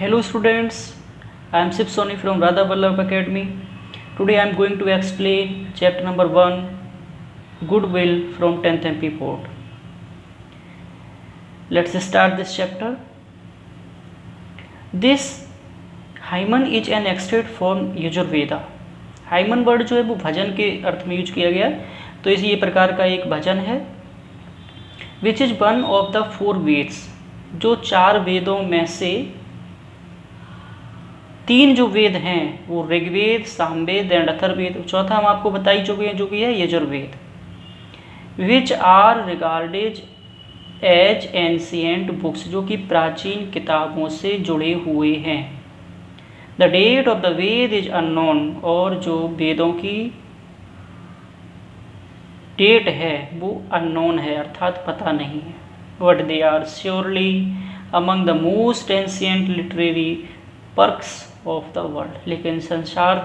Hello students, I am Sip Soni from Radha Vallabh Academy. Today I am going to explain chapter number 1, Goodwill from 10th MP Board. Let's start this chapter. This hymen is an extract from Yajurveda. Hymn word जो है वो भजन के अर्थ में use किया गया है, तो इस ये प्रकार का एक भजन है which is one of the 4 Vedas, जो 4 वेदों में से 3 जो वेद हैं वो ऋग्वेद, सामवेद एंड अथर्ववेद, चौथा हम आपको बता ही चुके हैं जो कि है Yajurveda, which are regarded as ancient books, जो कि प्राचीन किताबों से जुड़े हुए हैं। The date of the Veda is unknown, और जो वेदों की डेट है वो अननोन है, अर्थात पता नहीं है। But they are surely among the most ancient literary works of the world, लेकिन संसार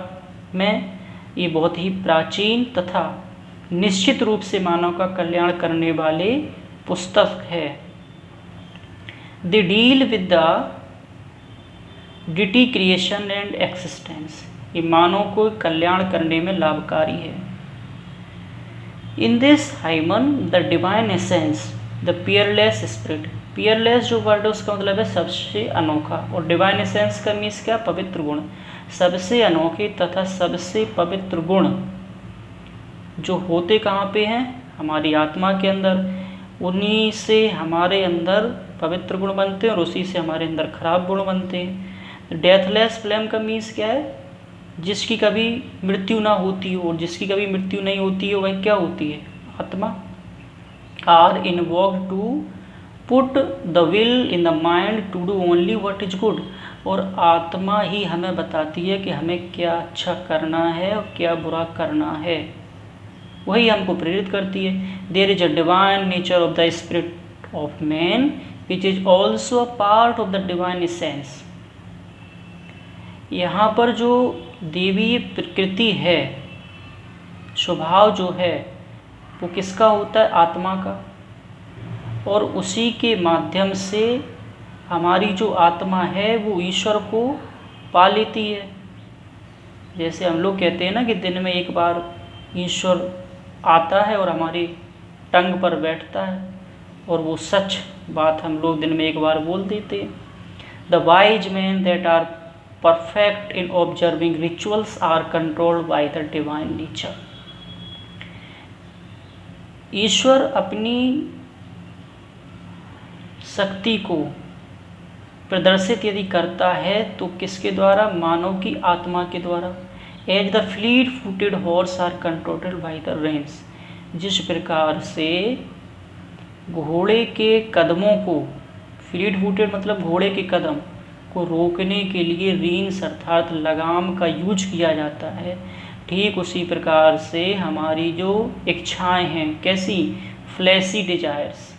में ये बहुत ही प्राचीन तथा निश्चित रूप से मानव का कल्याण करने वाले पुस्तक है। They deal with the deity creation and existence, ये मानव को कल्याण करने में लाभकारी है। In this hymn the divine essence, the peerless spirit, peerless जो वर्ड है उसका मतलब है सबसे अनोखा, और डिवाइन एसेंस का मीन्स क्या, पवित्र गुण, सबसे अनोखे तथा सबसे पवित्र गुण जो होते कहाँ पे हैं, हमारी आत्मा के अंदर, उन्हीं से हमारे अंदर पवित्र गुण बनते हैं और उसी से हमारे अंदर खराब गुण बनते हैं। डेथलेस फ्लेम का मीन्स क्या है, जिसकी कभी मृत्यु ना होती हो, और जिसकी कभी मृत्यु नहीं होती है वह क्या होती है, आत्मा। Are invoked to put the will in the mind to do only what is good, और आत्मा ही हमें बताती है कि हमें क्या अच्छा करना है और क्या बुरा करना है, वही हमको प्रेरित करती है। There is a divine nature of the spirit of man which is also a part of the divine essence. यहाँ पर जो देवीय प्रकृति है, स्वभाव जो है वो किसका होता है, आत्मा का, और उसी के माध्यम से हमारी जो आत्मा है वो ईश्वर को पा लेती है। जैसे हम लोग कहते हैं ना कि दिन में एक बार ईश्वर आता है और हमारी टंग पर बैठता है, और वो सच बात हम लोग दिन में एक बार बोल देते हैं। The wise man that are perfect in observing rituals are controlled by the divine nature। ईश्वर अपनी शक्ति को प्रदर्शित यदि करता है तो किसके द्वारा, मानव की आत्मा के द्वारा। As the fleet footed horse are controlled by the reins, जिस प्रकार से घोड़े के कदमों को, फ्लीट फुटेड मतलब घोड़े के कदम को रोकने के लिए रीन्स अर्थात लगाम का यूज किया जाता है, ठीक उसी प्रकार से हमारी जो इच्छाएं हैं, कैसी, फ्लैशी डिजायर्स,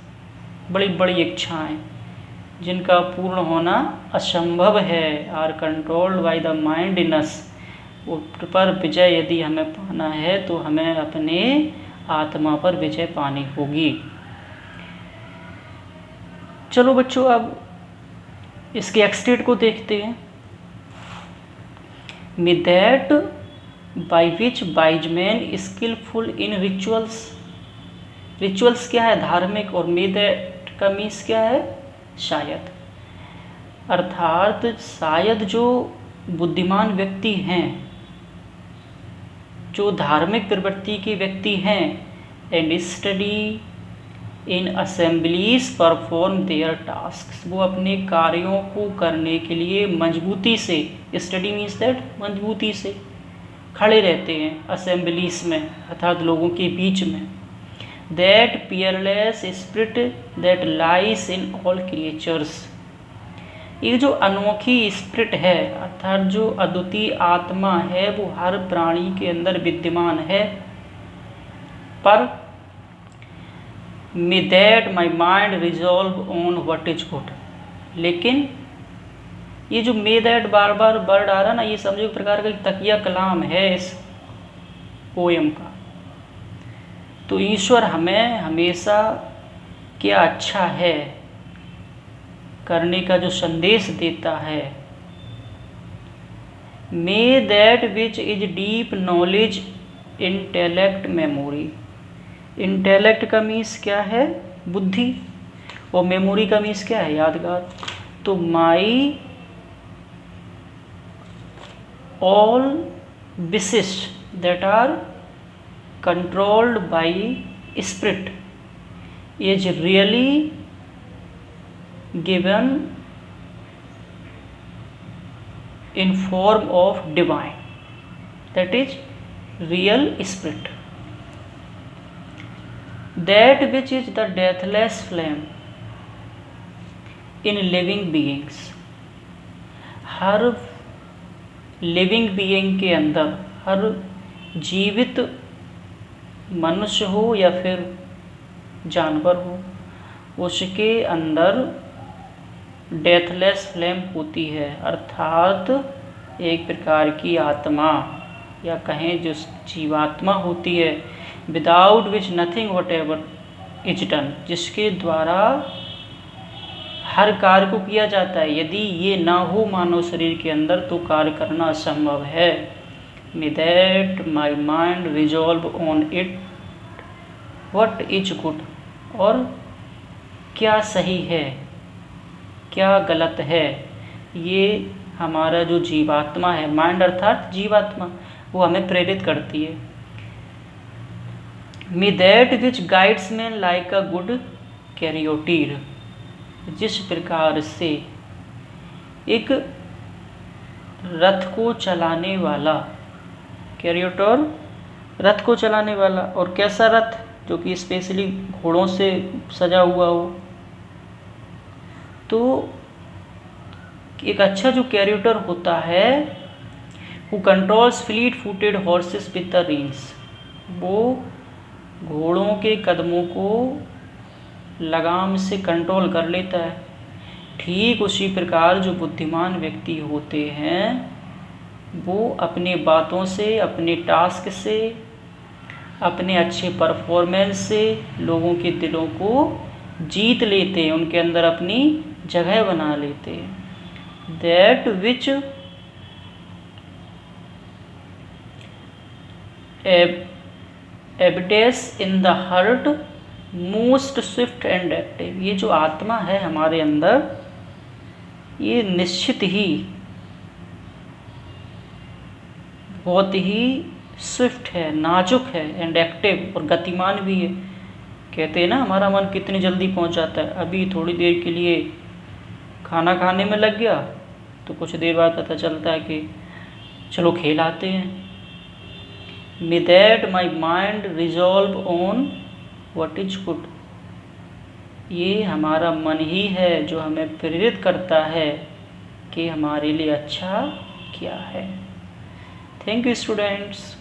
बड़ी बड़ी इच्छाएं जिनका पूर्ण होना असंभव है, are controlled by the mind in us, उस पर विजय यदि हमें पाना है तो हमें अपने आत्मा पर विजय पानी होगी। चलो बच्चों, अब इसके एक्सटेट को देखते हैं। May that by which wise man skilful in rituals, rituals क्या है, धार्मिक, और में दैट का मीन्स क्या है, शायद, अर्थात शायद जो बुद्धिमान व्यक्ति हैं, जो धार्मिक प्रवृत्ति के व्यक्ति हैं, and study in assemblies perform there task, वो अपने कार्यों को करने के लिए मजबूती से, स्टडी मीन्स दैट मजबूती से खड़े रहते हैं असेंबलीज में, अर्थात लोगों के बीच में। That Peerless spirit that lies in all creatures, ये जो अनोखी स्पिरिट है, अर्थात जो अद्वितीय आत्मा है वो हर प्राणी के अंदर विद्यमान है, पर may that my mind resolve on what is good, लेकिन ये जो may that bar bar word आ रहा ना, ये समझो एक प्रकार का तकिया कलाम है इस पोएम का। तो ईश्वर हमें हमेशा क्या अच्छा है करने का जो संदेश देता है, may that which is deep knowledge intellect memory. Intellect का मीन्स क्या है? बुद्धि, और मेमोरी का मीन्स क्या है? यादगार। तो माई ऑल विशेष that are controlled by spirit is really given in form of divine, that is real spirit, that which is the deathless flame in living beings। Her living being के अंदर, हर जीवित मनुष्य हो या फिर जानवर हो, उसके अंदर डेथलेस फ्लेम होती है, अर्थात एक प्रकार की आत्मा या कहें जो जीवात्मा होती है, without which nothing what ever is done, जिसके द्वारा हर कार्य को किया जाता है। यदि ये ना हो मानव शरीर के अंदर तो कार्य करना असंभव है। May that my mind resolve on it what is good, और क्या सही है क्या गलत है, ये हमारा जो जीवात्मा है, माइंड अर्थात जीवात्मा, वो हमें प्रेरित करती है। May that which guides man like a good charioteer, जिस प्रकार से एक रथ को चलाने वाला, कैरियोटर रथ को चलाने वाला, और कैसा रथ? जो कि स्पेशली घोड़ों से सजा हुआ हो। तो एक अच्छा जो कैरियोटर होता है, who controls fleet footed horses with the rinse, वो घोड़ों के कदमों को लगाम से कंट्रोल कर लेता है। ठीक उसी प्रकार जो बुद्धिमान व्यक्ति होते हैं, वो अपनी बातों से, अपने टास्क से, अपने अच्छे परफॉर्मेंस से लोगों के दिलों को जीत लेते हैं, उनके अंदर अपनी जगह बना लेते हैं। That which abides in the heart most swift and active, ये जो आत्मा है हमारे अंदर, ये निश्चित ही बहुत ही स्विफ्ट है, नाजुक है, एंड एक्टिव, और गतिमान भी है। कहते हैं ना हमारा मन कितनी जल्दी पहुंच जाता है, अभी थोड़ी देर के लिए खाना खाने में लग गया तो कुछ देर बाद पता चलता है कि चलो खेल आते हैं। May that my mind resolve on what is good, ये हमारा मन ही है जो हमें प्रेरित करता है कि हमारे लिए अच्छा क्या है। Thank you students.